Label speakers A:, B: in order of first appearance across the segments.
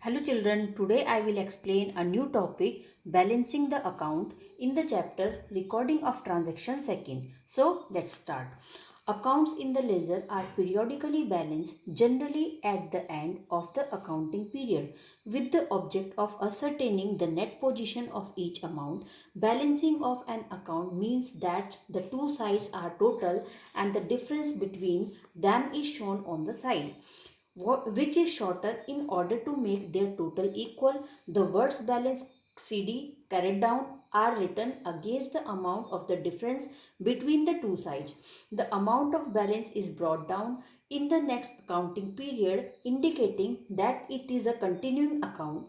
A: Hello children, today I will explain a new topic, balancing the account, in the chapter recording of transaction second. So let's start. Accounts in the ledger are periodically balanced, generally at the end of the accounting period, with the object of ascertaining the net position of each amount. Balancing of an account means that the two sides are total and the difference between them is shown on the side which is shorter in order to make their total equal. The words balance CD carried down are written against the amount of the difference between the two sides. The amount of balance is brought down in the next accounting period, indicating that it is a continuing account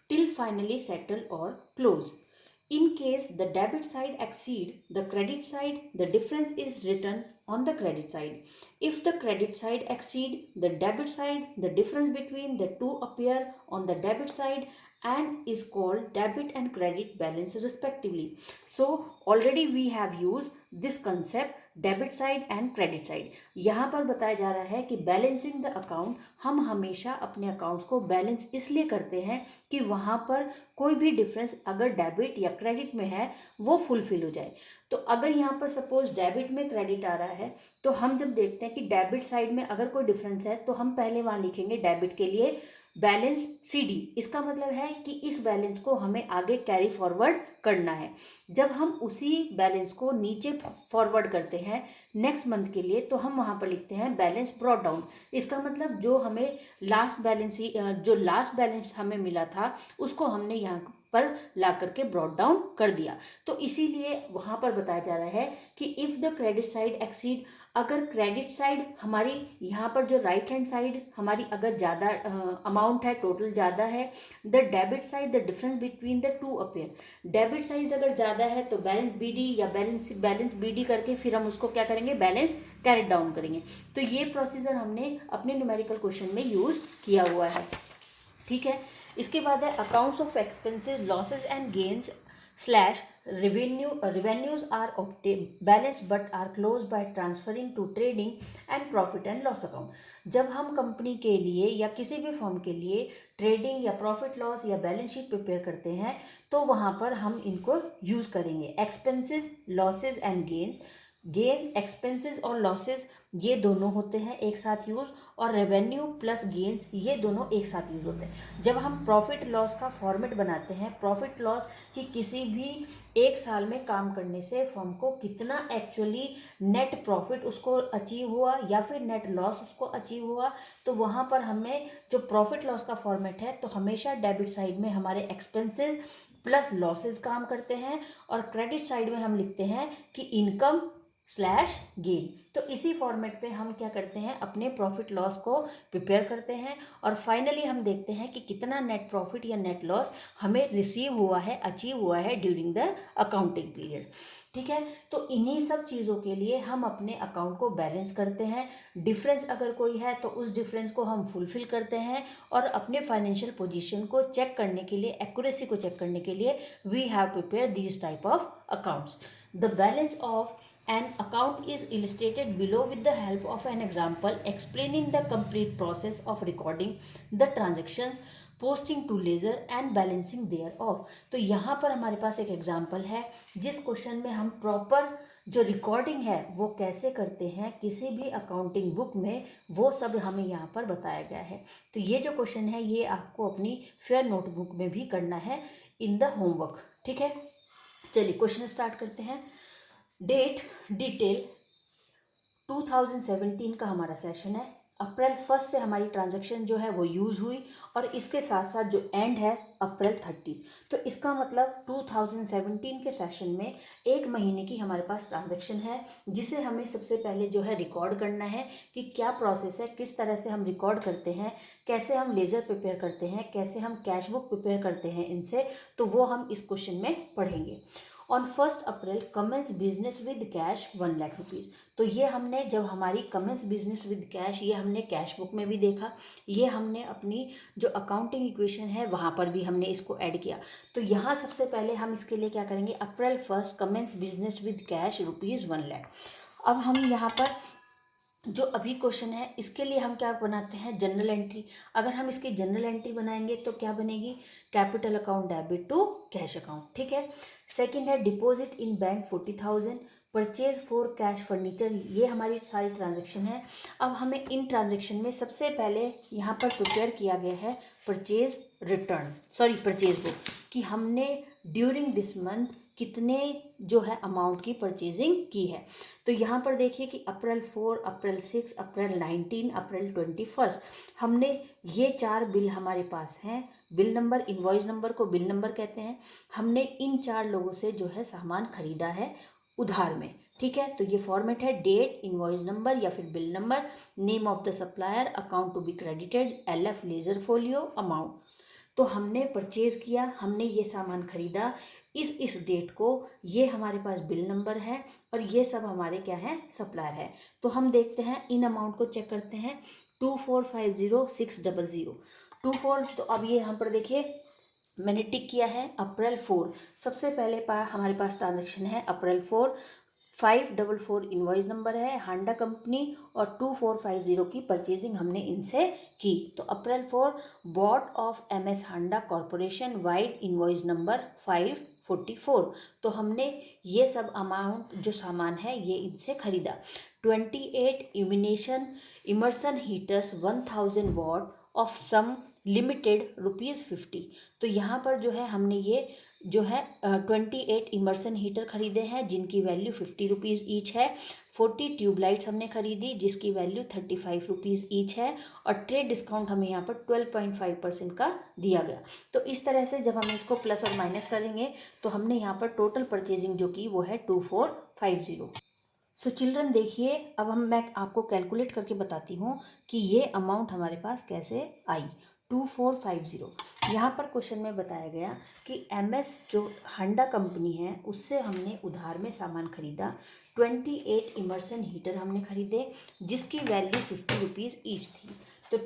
A: till finally settle or close. In case the debit side exceed the credit side, the difference is written on the credit side. If the credit side exceed the debit side, the difference between the two appear on the debit side and is called debit and credit balance respectively. So already we have used this concept debit side and credit side. यहाँ पर बताया जा रहा है कि balancing the account, हम हमेशा अपने अकाउंट्स को बैलेंस इसलिए करते हैं कि वहाँ पर कोई भी डिफरेंस अगर डेबिट या क्रेडिट में है वो फुलफिल हो जाए. तो अगर यहाँ पर सपोज डेबिट में क्रेडिट आ रहा है तो हम जब देखते हैं कि डेबिट साइड में अगर कोई डिफरेंस है तो हम पहले वहाँ लिखेंगे डेबिट के लिए बैलेंस CD. इसका मतलब है कि इस बैलेंस को हमें आगे कैरी फॉरवर्ड करना है. जब हम उसी बैलेंस को नीचे फॉरवर्ड करते हैं नेक्स्ट मंथ के लिए तो हम वहाँ पर लिखते हैं बैलेंस ब्रॉट डाउन. इसका मतलब जो हमें लास्ट बैलेंस हमें मिला था उसको हमने यहाँ पर ला करके ब्रॉट डाउन कर दिया. तो इसीलिए वहाँ पर बताया जा रहा है कि if the credit side exceed, अगर क्रेडिट साइड हमारी यहाँ पर जो राइट हैंड साइड हमारी अगर ज़्यादा अमाउंट है, टोटल ज़्यादा है, the debit side the difference between the two appear. Debit side अगर ज़्यादा है तो बैलेंस BD या बैलेंस BD करके फिर हम उसको क्या करेंगे, बैलेंस कैरेट डाउन करेंगे. तो ये प्रोसीजर हमने अपने न्यूमेरिकल क्वेश्चन में यूज़ किया हुआ है. ठीक है. इसके बाद है accounts of expenses, losses and gains slash revenues are balanced but are closed by transferring to trading and profit and loss account. जब हम कंपनी के लिए या किसी भी फर्म के लिए ट्रेडिंग या प्रॉफिट लॉस या बैलेंस शीट प्रिपेयर करते हैं तो वहाँ पर हम इनको यूज़ करेंगे. Expenses, losses and gains. Gain, expenses और लॉसेज ये दोनों होते हैं एक साथ यूज़, और रेवेन्यू प्लस गेन्स ये दोनों एक साथ यूज़ होते हैं. जब हम प्रॉफिट लॉस का फॉर्मेट बनाते हैं, प्रॉफिट लॉस कि किसी भी एक साल में काम करने से फर्म को कितना एक्चुअली नेट प्रॉफिट उसको अचीव हुआ या फिर नेट लॉस उसको अचीव हुआ, तो वहाँ पर हमें जो प्रॉफिट लॉस का फॉर्मेट है तो हमेशा डेबिट साइड में हमारे एक्सपेंसेस प्लस लॉसेज काम करते हैं और क्रेडिट साइड में हम लिखते हैं कि इनकम स्लैश गेन. तो इसी फॉर्मेट पे हम क्या करते हैं, अपने प्रॉफिट लॉस को प्रिपेयर करते हैं और फाइनली हम देखते हैं कि कितना नेट प्रॉफिट या नेट लॉस हमें रिसीव हुआ है, अचीव हुआ है ड्यूरिंग द अकाउंटिंग पीरियड. ठीक है. तो इन्हीं सब चीज़ों के लिए हम अपने अकाउंट को बैलेंस करते हैं. डिफरेंस अगर कोई है तो उस डिफरेंस को हम फुलफिल करते हैं और अपने फाइनेंशियल पोजीशन को चेक करने के लिए, एक्यूरेसी को चेक करने के लिए we have prepare these type of accounts. The balance of an account is illustrated below with the help of an example explaining the complete process of recording the transactions, posting to ledger and balancing thereof. तो यहाँ पर हमारे पास एक example है जिस question में हम proper जो रिकॉर्डिंग है वो कैसे करते हैं किसी भी अकाउंटिंग बुक में, वो सब हमें यहाँ पर बताया गया है. तो ये जो क्वेश्चन है ये आपको अपनी फेयर नोटबुक में भी करना है इन द होमवर्क. ठीक है. चलिए क्वेश्चन स्टार्ट करते हैं. डेट डिटेल 2017 का हमारा सेशन है. अप्रैल 1 से हमारी ट्रांजैक्शन जो है वो यूज़ हुई और इसके साथ साथ जो एंड है अप्रैल 30. तो इसका मतलब 2017 के सेशन में एक महीने की हमारे पास ट्रांजैक्शन है जिसे हमें सबसे पहले जो है रिकॉर्ड करना है कि क्या प्रोसेस है, किस तरह से हम रिकॉर्ड करते हैं, कैसे हम लेजर प्रिपेयर करते हैं, कैसे हम कैश बुक प्रिपेयर करते हैं इनसे. तो वो हम इस क्वेश्चन में पढ़ेंगे. On 1 April commence business with cash 1 lakh rupees. तो ये हमने जब हमारी कमेंस बिजनेस विद कैश, ये हमने कैश बुक में भी देखा, ये हमने अपनी जो अकाउंटिंग इक्वेशन है वहाँ पर भी हमने इसको ऐड किया. तो यहाँ सबसे पहले हम इसके लिए क्या करेंगे, April 1 commence business with cash ₹1 lakh. अब हम यहाँ पर जो अभी क्वेश्चन है इसके लिए हम क्या बनाते हैं, जनरल एंट्री। अगर हम इसकी जनरल एंट्री बनाएंगे तो क्या बनेगी, capital account debit to cash account, ठीक है। सेकंड है deposit in bank 40,000, purchase for cash furniture, ये हमारी सारी ट्रांजेक्शन है। अब हमें इन ट्रांजेक्शन में सबसे पहले यहाँ पर प्रिपेयर किया गया है परचेज बुक, कि हमने ड्यूरिंग दिस मंथ कितने जो है अमाउंट की परचेजिंग की है। तो यहाँ पर देखिए कि अप्रैल 4, अप्रैल 6, अप्रैल 19, अप्रैल 21 हमने ये 4 बिल हमारे पास हैं। बिल नंबर, इनवॉइस नंबर को बिल नंबर कहते हैं। हमने इन 4 लोगों से जो है सामान खरीदा है उधार में, ठीक है। तो ये फॉर्मेट है डेट, इनवॉइस नंबर या फिर bill number, name of the supplier, account to be credited, LF ledger folio, amount. तो हमने परचेज किया, हमने ये सामान खरीदा इस डेट को, ये हमारे पास बिल नंबर है और ये सब हमारे क्या है, सप्लायर है। तो हम देखते हैं इन अमाउंट को चेक करते हैं। 2450,600 24, तो अब ये यहाँ पर देखिए मैंने टिक किया है अप्रैल 4। सबसे पहले हमारे पास ट्रांजेक्शन है अप्रैल 4, 544 इनवॉइस नंबर है, हांडा कंपनी, और 2450 की परचेजिंग हमने इनसे की। तो April 4 bought of MS Handa corporation, vide invoice number 544। तो हमने ये सब अमाउंट जो सामान है ये इनसे खरीदा। 28 immersion heaters 1000 watt of some limited ₹50। तो यहाँ पर जो है हमने ये जो है 28 इमर्सन हीटर खरीदे हैं जिनकी वैल्यू ₹50 ईच है। 40 ट्यूबलाइट्स हमने खरीदी जिसकी वैल्यू ₹35 ईच है, और ट्रेड डिस्काउंट हमें यहाँ पर 12.5% का दिया गया। तो इस तरह से जब हम इसको प्लस और माइनस करेंगे तो हमने यहाँ पर टोटल परचेजिंग जो की वो है 2450। सो चिल्ड्रन देखिए, अब मैं आपको कैलकुलेट करके बताती हूँ कि ये अमाउंट हमारे पास कैसे आई। 2450 यहाँ पर क्वेश्चन में बताया गया कि MS जो हांडा कंपनी है उससे हमने उधार में सामान खरीदा। 28 इमर्सन हीटर हमने खरीदे जिसकी वैल्यू ₹50 ईच थी। तो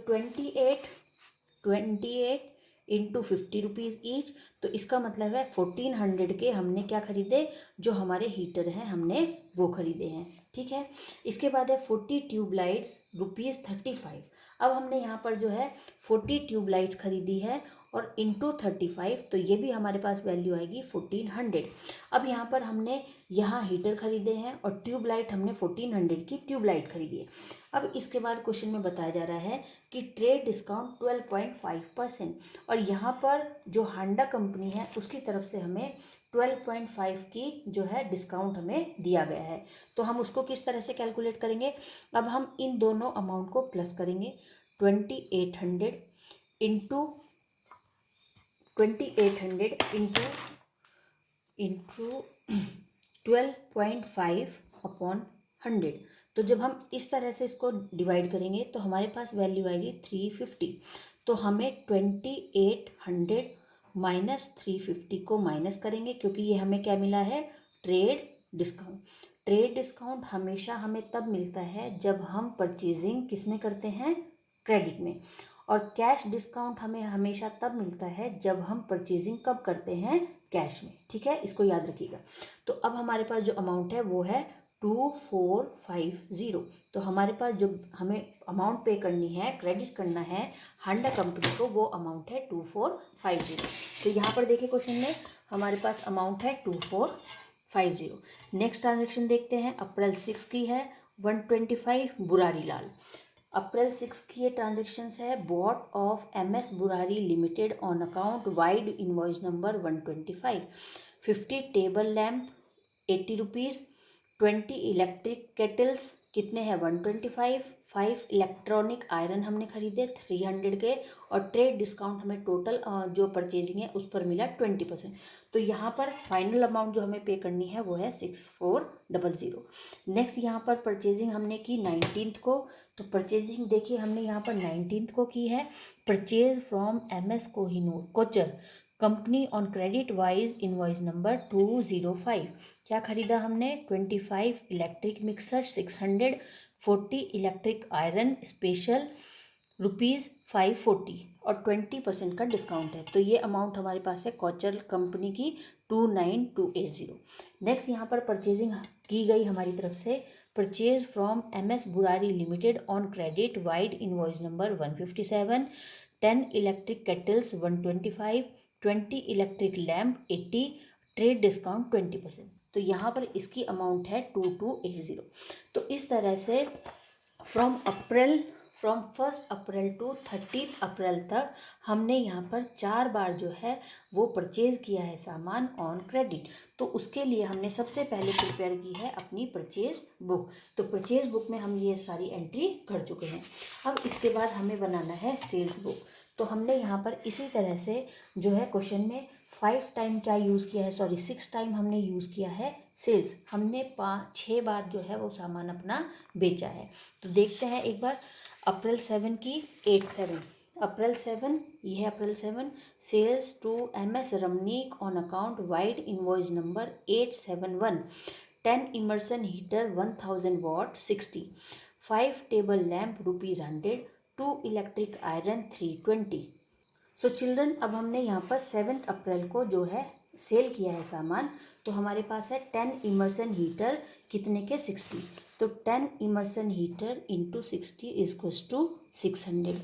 A: 28 इंटू ₹50 ईच, तो इसका मतलब है 1400 के हमने क्या खरीदे, जो हमारे हीटर हैं हमने वो खरीदे हैं, ठीक है। इसके बाद है 40 ट्यूबलाइट्स ₹35। अब हमने यहाँ पर जो है 40 ट्यूबलाइट्स खरीदी है और इंटू 35, तो ये भी हमारे पास वैल्यू आएगी 1400। अब यहाँ पर हमने यहाँ हीटर खरीदे हैं और ट्यूबलाइट हमने 1400 की ट्यूबलाइट खरीदी है। अब इसके बाद क्वेश्चन में बताया जा रहा है कि ट्रेड डिस्काउंट 12.5%, और यहाँ पर जो हांडा कंपनी है उसकी तरफ से हमें 12.5 की जो है डिस्काउंट हमें दिया गया है। तो हम उसको किस तरह से कैलकुलेट करेंगे, अब हम इन दोनों अमाउंट को प्लस करेंगे। 2800 इंटू 12.5 अपॉन 100। तो जब हम इस तरह से इसको डिवाइड करेंगे तो हमारे पास वैल्यू आएगी 350। तो हमें 2800 माइनस 350 को माइनस करेंगे क्योंकि ये हमें क्या मिला है, ट्रेड डिस्काउंट। ट्रेड डिस्काउंट हमेशा हमें तब मिलता है जब हम परचेजिंग किस में करते हैं, क्रेडिट में। और कैश डिस्काउंट हमें हमेशा तब मिलता है जब हम परचेजिंग कब करते हैं, कैश में, ठीक है, इसको याद रखिएगा। तो अब हमारे पास जो अमाउंट है वो है 2450। तो हमारे पास जो हमें अमाउंट पे करनी है, क्रेडिट करना है हांडा कंपनी को, वो अमाउंट है 2450। तो यहाँ पर देखिए क्वेश्चन में हमारे पास अमाउंट है 2450। नेक्स्ट ट्रांजेक्शन देखते हैं, अप्रैल 6 की है 125 बुरारी लाल। अप्रैल 6 की ये ट्रांजेक्शन्स है, bought of MS Burari limited on account, vide invoice number 125। 50 table lamp ₹80। 20 electric kettles कितने हैं, 125। 5 इलेक्ट्रॉनिक आयरन हमने खरीदे 300 के, और ट्रेड डिस्काउंट हमें टोटल जो परचेजिंग है उस पर मिला 20%। तो यहाँ पर फाइनल अमाउंट जो हमें पे करनी है वो है 6400। नेक्स्ट यहाँ पर परचेजिंग हमने की 19 को। तो परचेजिंग देखिए हमने यहाँ पर 19 को की है, purchase from MS Kohinoor Kochar company on credit vide invoice number 205। क्या खरीदा हमने, 25 electric mixer 600, 40 electric iron special ₹540, और 20% का डिस्काउंट है। तो ये अमाउंट हमारे पास है कोचर कंपनी की 29280। नेक्स्ट यहाँ पर परचेजिंग की गई हमारी तरफ से purchase from MS Burari Limited on credit wide invoice number 157, 10 electric kettles 125, 20 electric lamp 80, trade discount 20%। तो यहाँ पर इसकी अमाउंट है 2280। तो इस तरह से फ्रॉम 1 अप्रैल टू 30 अप्रैल तक हमने यहाँ पर 4 बार जो है वो परचेज़ किया है सामान ऑन क्रेडिट। तो उसके लिए हमने सबसे पहले प्रिपेयर की है अपनी परचेज़ बुक। तो परचेज़ बुक में हम ये सारी एंट्री कर चुके हैं। अब इसके बाद हमें बनाना है सेल्स बुक। तो हमने यहाँ पर इसी तरह से जो है क्वेश्चन में 5 टाइम क्या यूज़ किया है, 6 टाइम हमने यूज़ किया है सेल्स। हमने 6 बार जो है वो सामान अपना बेचा है। तो देखते हैं एक बार अप्रैल 7 की 87, अप्रैल 7, ये है April 7, sales to MS Ramnik on account vide invoice number 871, 10 immersion heater 1000 watt 60, 5 table lamp ₹100, 2 electric iron 320। So children, अब हमने यहाँ पर 7 अप्रैल को जो है सेल किया है सामान। तो हमारे पास है 10 इमर्सन हीटर कितने के 60। तो 10 immersion heater into 60 equals to 600।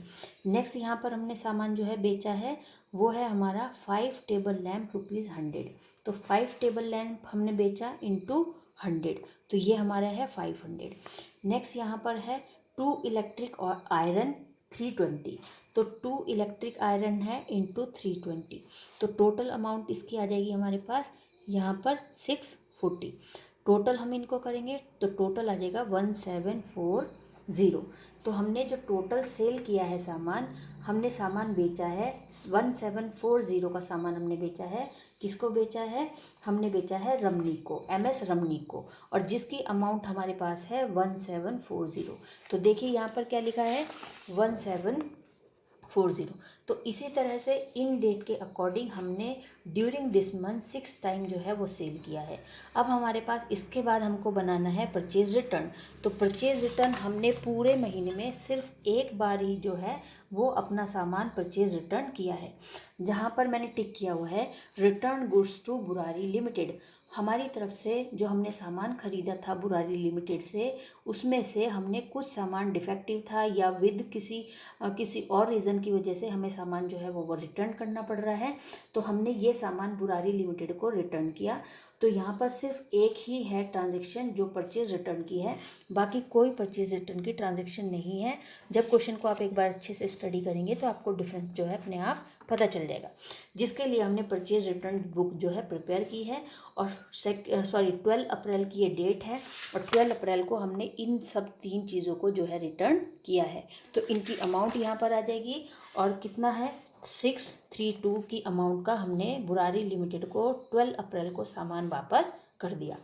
A: Next यहाँ पर हमने सामान जो है बेचा है वो है हमारा 5 टेबल लैम्प ₹100। तो 5 टेबल लैम्प हमने बेचा इंटू 100, तो ये हमारा है 500। नेक्स्ट यहाँ पर है 2 इलेक्ट्रिक आयरन 320। तो 2 इलेक्ट्रिक आयरन है इंटू 320। तो टोटल अमाउंट इसकी आ जाएगी हमारे पास यहाँ पर 640। टोटल हम इनको करेंगे तो टोटल आ जाएगा 1740। तो हमने जो टोटल सेल किया है सामान, हमने सामान बेचा है 1740 का सामान हमने बेचा है। किसको बेचा है? हमने बेचा है रमनीक को, MS रमनीक को, और जिसकी अमाउंट हमारे पास है 1740। तो देखिए यहाँ पर क्या लिखा है 1740। तो इसी तरह से इन डेट के अकॉर्डिंग हमने ड्यूरिंग दिस मंथ 6 टाइम जो है वो सेल किया है। अब हमारे पास इसके बाद हमको बनाना है परचेज रिटर्न। तो परचेज रिटर्न हमने पूरे महीने में सिर्फ एक बार ही जो है वो अपना सामान परचेज रिटर्न किया है। जहाँ पर मैंने टिक किया हुआ है return goods to Burari limited. हमारी तरफ से जो हमने सामान खरीदा था बुरारी लिमिटेड से, उसमें से हमने कुछ सामान डिफेक्टिव था या विद किसी और रीज़न की वजह से हमें सामान जो है वो रिटर्न करना पड़ रहा है। तो हमने ये सामान बुरारी लिमिटेड को रिटर्न किया। तो यहाँ पर सिर्फ एक ही है ट्रांजैक्शन जो परचेज रिटर्न की है, बाकी कोई परचेज रिटर्न की ट्रांजैक्शन नहीं है। जब क्वेश्चन को आप एक बार अच्छे से स्टडी करेंगे तो आपको डिफरेंस जो है अपने आप पता चल जाएगा, जिसके लिए हमने परचेज रिटर्न बुक जो है प्रिपेयर की है। और 12 अप्रैल की ये डेट है और 12 अप्रैल को हमने इन सब 3 चीज़ों को जो है रिटर्न किया है। तो इनकी अमाउंट यहाँ पर आ जाएगी और कितना है 632 की अमाउंट का हमने बुरारी लिमिटेड को 12 अप्रैल को सामान वापस कर दिया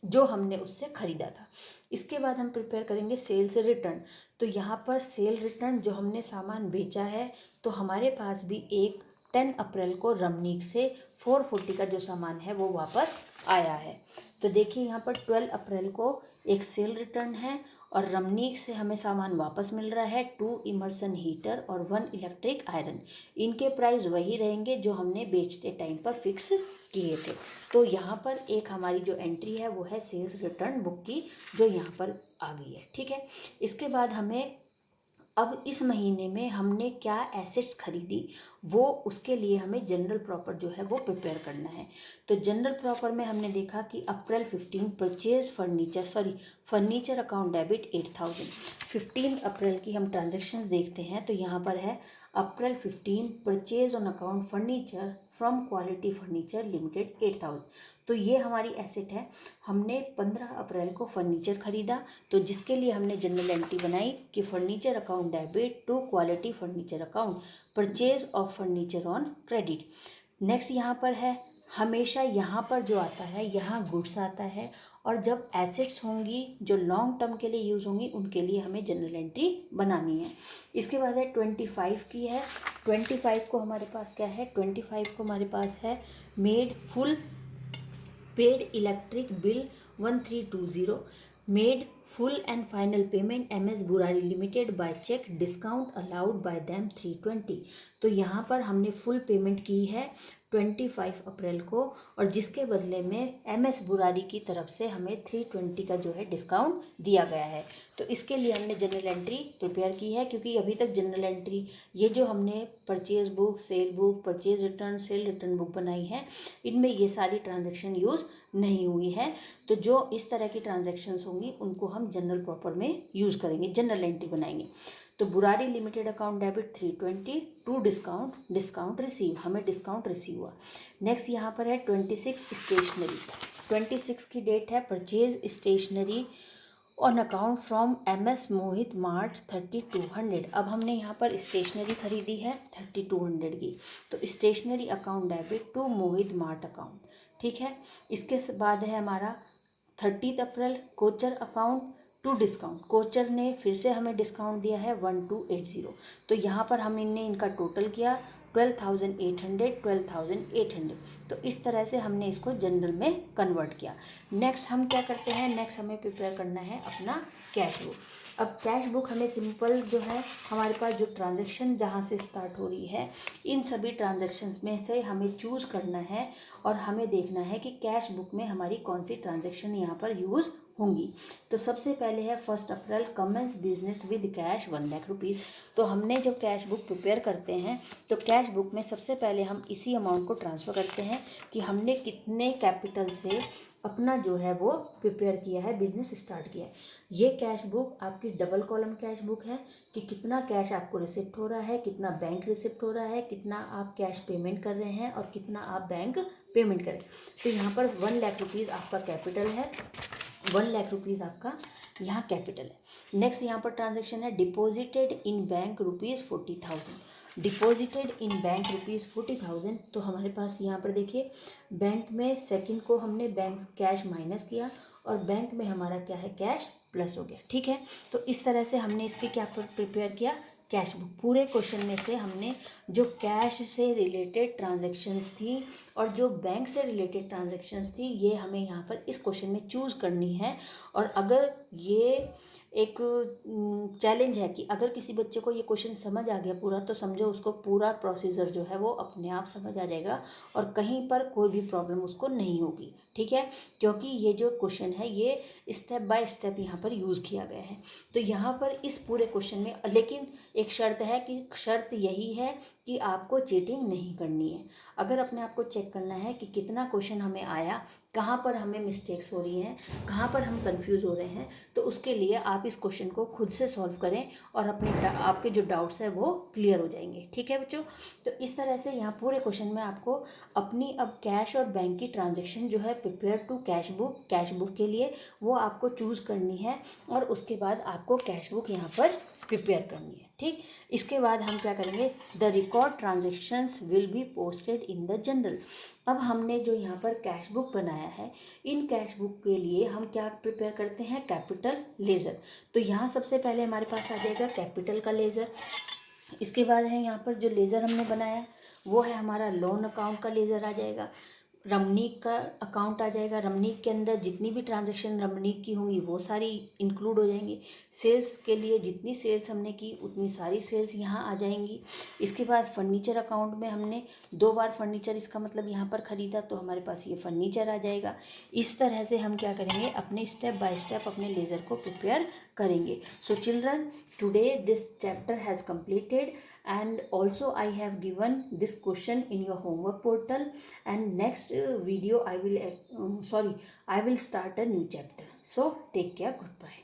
A: जो हमने उससे ख़रीदा था। इसके बाद हम प्रिपेयर करेंगे सेल से रिटर्न। तो यहाँ पर सेल रिटर्न जो हमने सामान बेचा है, तो हमारे पास भी एक 10 अप्रैल को रमनीक से 440 का जो सामान है वो वापस आया है। तो देखिए यहाँ पर 12 अप्रैल को एक सेल रिटर्न है और रमनीक से हमें सामान वापस मिल रहा है 2 इमर्सन हीटर और 1 इलेक्ट्रिक आयरन। इनके प्राइस वही रहेंगे जो हमने बेचते टाइम पर फिक्स किए थे। तो यहाँ पर एक हमारी जो एंट्री है वो है सेल्स रिटर्न बुक की, जो यहाँ पर आ गई है। ठीक है, इसके बाद हमें अब इस महीने में हमने क्या एसेट्स खरीदी वो उसके लिए हमें जनरल प्रॉपर जो है वो प्रिपेयर करना है। तो जनरल प्रॉपर में हमने देखा कि अप्रैल 15 परचेज फर्नीचर अकाउंट डेबिट 8000। 15 अप्रैल की हम ट्रांजेक्शन्स देखते हैं। तो यहाँ पर है अप्रैल 15 purchase on account furniture from quality furniture limited 8000। तो ये हमारी एसेट है। हमने 15 अप्रैल को फर्नीचर ख़रीदा, तो जिसके लिए हमने जनरल एंट्री बनाई कि furniture account debit to quality furniture account purchase of furniture on credit. Next यहाँ पर है, हमेशा यहाँ पर जो आता है यहाँ गुड्स आता है, और जब एसेट्स होंगी जो लॉन्ग टर्म के लिए यूज़ होंगी उनके लिए हमें जनरल एंट्री बनानी है। इसके बाद है 25 की है। 25 को हमारे पास क्या है, 25 को हमारे पास है paid electric bill 1320, made full and final payment MS Burari limited by cheque, discount allowed by them 320। तो यहाँ पर हमने फुल पेमेंट की है 25 अप्रैल को, और जिसके बदले में MS बुरारी की तरफ से हमें 320 का जो है डिस्काउंट दिया गया है। तो इसके लिए हमने जनरल एंट्री प्रिपेयर की है, क्योंकि अभी तक जनरल एंट्री ये जो हमने purchase book, cell book, purchase return, cell return book बनाई है, इनमें ये सारी ट्रांजैक्शन यूज़ नहीं हुई है। तो जो इस तरह की ट्रांजैक्शंस होंगी उनको हम जनरल प्रॉपर में यूज़ करेंगे, जनरल एंट्री बनाएंगे। तो Burari limited account debit 320 to discount receive, हमें डिस्काउंट रिसीव हुआ। नेक्स्ट यहाँ पर है 26 स्टेशनरी, 26 की डेट है, purchase stationery on account from MS Mohit mart 3200। अब हमने यहाँ पर स्टेशनरी खरीदी है 3200 की, तो stationery account debit to Mohit Mart account, ठीक है। इसके बाद है हमारा 30 April Kochar account to discount, Kochar ने फिर से हमें डिस्काउंट दिया है 1280। तो यहाँ पर हमने इनका टोटल किया 12,800। तो इस तरह से हमने इसको जनरल में कन्वर्ट किया। नेक्स्ट हम क्या करते हैं, नेक्स्ट हमें प्रिपेयर करना है अपना कैश बुक। अब कैश बुक हमें सिंपल जो है, हमारे पास जो ट्रांजैक्शन जहाँ से स्टार्ट हो रही है, इन सभी ट्रांजैक्शंस में से हमें चूज़ करना है और हमें देखना है कि कैश बुक में हमारी कौन सी ट्रांजैक्शन यहाँ पर यूज़ होंगी। तो सबसे पहले है 1 April commence business with cash 1 lakh rupees. तो हमने जब कैश बुक प्रिपेयर करते हैं तो कैश बुक में सबसे पहले हम इसी अमाउंट को ट्रांसफ़र करते हैं कि हमने कितने कैपिटल से अपना जो है वो प्रिपेयर किया है, बिजनेस स्टार्ट किया है। ये कैश बुक आपकी डबल कॉलम कैश बुक है कि कितना कैश आपको रिसिप्ट हो रहा है, कितना बैंक रिसिप्ट हो रहा है, कितना आप कैश पेमेंट कर रहे हैं और कितना आप बैंक पेमेंट करें। तो यहाँ पर 1 लाख रुपीज़ आपका कैपिटल है, 1 लाख रुपीज़ आपका यहाँ कैपिटल है। नेक्स्ट यहाँ पर ट्रांजैक्शन है deposited in bank ₹40,000, deposited in bank ₹40,000। तो हमारे पास यहाँ पर देखिए, बैंक में सेकंड को हमने बैंक कैश माइनस किया और बैंक में हमारा क्या है, कैश प्लस हो गया, ठीक है। तो इस तरह से हमने इसके क्या प्रिपेयर किया, कैश बुक। पूरे क्वेश्चन में से हमने जो कैश से रिलेटेड ट्रांजैक्शंस थी और जो बैंक से रिलेटेड ट्रांजैक्शंस थी, ये हमें यहाँ पर इस क्वेश्चन में चूज़ करनी है। और अगर ये एक चैलेंज है कि अगर किसी बच्चे को ये क्वेश्चन समझ आ गया पूरा, तो समझो उसको पूरा प्रोसीजर जो है वो अपने आप समझ आ जाएगा और कहीं पर कोई भी प्रॉब्लम उसको नहीं होगी, ठीक है। क्योंकि ये जो क्वेश्चन है ये स्टेप बाय स्टेप यहाँ पर यूज़ किया गया है। तो यहाँ पर इस पूरे क्वेश्चन में लेकिन एक शर्त है कि शर्त यही है कि आपको चीटिंग नहीं करनी है। अगर अपने आप को चेक करना है कि कितना क्वेश्चन हमें आया, कहाँ पर हमें मिस्टेक्स हो रही हैं, कहाँ पर हम कंफ्यूज हो रहे हैं, तो उसके लिए आप इस क्वेश्चन को खुद से सॉल्व करें और आपके जो डाउट्स हैं वो क्लियर हो जाएंगे, ठीक है बच्चों। तो इस तरह से यहाँ पूरे क्वेश्चन में आपको अपनी अब कैश और बैंक की ट्रांजैक्शन जो है प्रिपेयर टू कैश बुक के लिए वो आपको चूज़ करनी है और उसके बाद आपको कैश बुक यहाँ पर प्रिपेयर करनी है, ठीक। इसके बाद हम क्या करेंगे, the record transactions will be posted in the general. अब हमने जो यहाँ पर कैश बुक बनाया है, इन कैश बुक के लिए हम क्या प्रिपेयर करते हैं, कैपिटल लेजर। तो यहाँ सबसे पहले हमारे पास आ जाएगा कैपिटल का लेज़र। इसके बाद है यहाँ पर जो लेज़र हमने बनाया वो है हमारा लोन अकाउंट का लेज़र आ जाएगा। रमनीक का अकाउंट आ जाएगा, रमनीक के अंदर जितनी भी ट्रांजैक्शन रमनीक की होंगी वो सारी इंक्लूड हो जाएंगी। सेल्स के लिए जितनी सेल्स हमने की उतनी सारी सेल्स यहाँ आ जाएंगी। इसके बाद फर्नीचर अकाउंट में हमने 2 बार फर्नीचर, इसका मतलब यहाँ पर ख़रीदा तो हमारे पास ये फर्नीचर आ जाएगा। इस तरह से हम क्या करेंगे, अपने स्टेप बाय स्टेप अपने लेज़र को प्रिपेयर करेंगे। So children, today this chapter has completed and also I have given this question in your homework portal, and next video I will start a new chapter. So take care, goodbye.